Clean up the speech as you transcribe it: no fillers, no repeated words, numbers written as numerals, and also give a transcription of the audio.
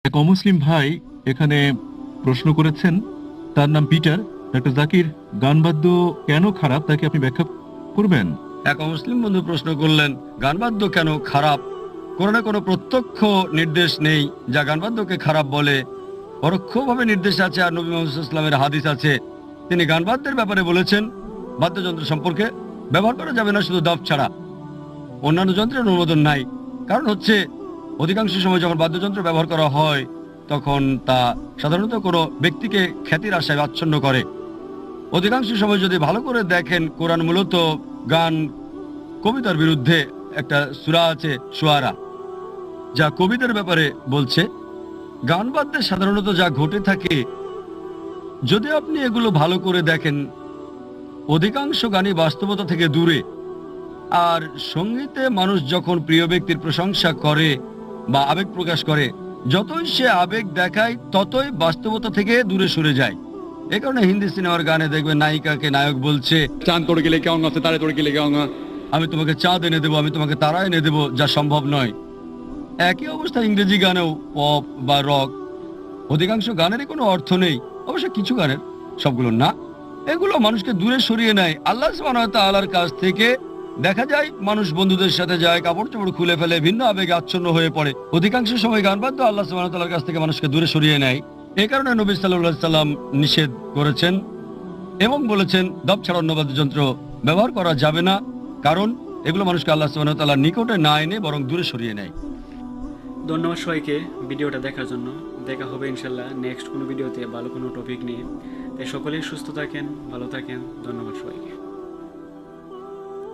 এক অমুসলিম ভাই এখানে প্রশ্ন করেছেন, তার নাম পিটার। ডক্টর জাকির, গান বাদ্য কেন খারাপ তাকে আপনি ব্যাখ্যা করবেন? এক অমুসলিম বন্ধু প্রশ্ন করলেন, গানবাদ্য কেন খারাপ? কোরআনে কোনো প্রত্যক্ষ নির্দেশ নেই যা গানবাদ্যকে খারাপ বলে। পরোক্ষভাবে নির্দেশ আছে, আর নবী মুহাম্মদ সাল্লাল্লাহু আলাইহি ওয়াসাল্লামের হাদিস আছে। তিনি গানবাদ্যের ব্যাপারে বলেছেন, বাদ্যযন্ত্র সম্পর্কে, ব্যবহার করা যাবে না শুধু দফ ছাড়া, অন্যান্য যন্ত্রের অনুমোদন নাই। কারণ হচ্ছে, অধিকাংশ সময় যখন বাদ্যযন্ত্র ব্যবহার করা হয় তখন তা সাধারণত কোনো ব্যক্তিকে খ্যাতির আশায় আচ্ছন্ন করে। অধিকাংশ সময় যদি ভালো করে দেখেন, কোরআন মূলত গান কবিতার বিরুদ্ধে। একটা সূরা আছে শুআরা, যা কবিদের ব্যাপারে বলছে। গান বাদ্যে সাধারণত যা ঘটে থাকে, যদি আপনি এগুলো ভালো করে দেখেন, অধিকাংশ গানই বাস্তবতা থেকে দূরে। আর সঙ্গীতে মানুষ যখন প্রিয় ব্যক্তির প্রশংসা করে বা আবেগ প্রকাশ করে, যতই সে আবেগ দেখায় ততই বাস্তবতা থেকে দূরে সরে যায়। এ কারণে হিন্দি সিনেমার গানে দেখবেন নায়িকাকে নায়ক বলছে, चांद तोड़ के लेके आऊंगा, सितारे तोड़ के लेके आऊंगा। আমি তোমাকে চাঁদ এনে দেবো, আমি তোমাকে তারা এনে দেবো, যা সম্ভব নয়। একই অবস্থা ইংরেজি গানেও, পপ বা রক। অধিকাংশ গানেরই কোনো অর্থ নেই, অবশ্য কিছু গানের, সবগুলো না। এগুলো মানুষকে দূরে সরিয়ে নেয় আল্লাহ সুবহানাহু ওয়া তাআলার কাছ থেকে। দেখা যায় মানুষ বন্ধুদের সাথে যায়, কাপড় চোপড় খুলে ফেলে, ভিন্ন আবেগে আচ্ছন্ন হয়ে পড়ে। অধিকাংশ সময় গান বাদ্য আল্লাহ সুবহানাহু ওয়া তাআলার কাছ থেকে মানুষকে দূরে সরিয়ে নেয়। এই কারণে নবী সাল্লাল্লাহু আলাইহি সাল্লাম নিষেধ করেছেন এবং বলেছেন দফ ছাড়া অন্য বাদ্যযন্ত্র ব্যবহার করা যাবে না, কারণ এগুলো মানুষকে আল্লাহ সুবহানাহু ওয়া তাআলার নিকটে না এনে বরং দূরে সরিয়ে নেয়। ধন্যবাদ সবাইকে ভিডিওটা দেখার জন্য। দেখা হবে ইনশাল্লাহ নেক্সট কোনো ভিডিওতে ভালো কোনো টপিক নিয়ে। তাই সকলেই সুস্থ থাকেন, ভালো থাকেন। ধন্যবাদ সবাইকে।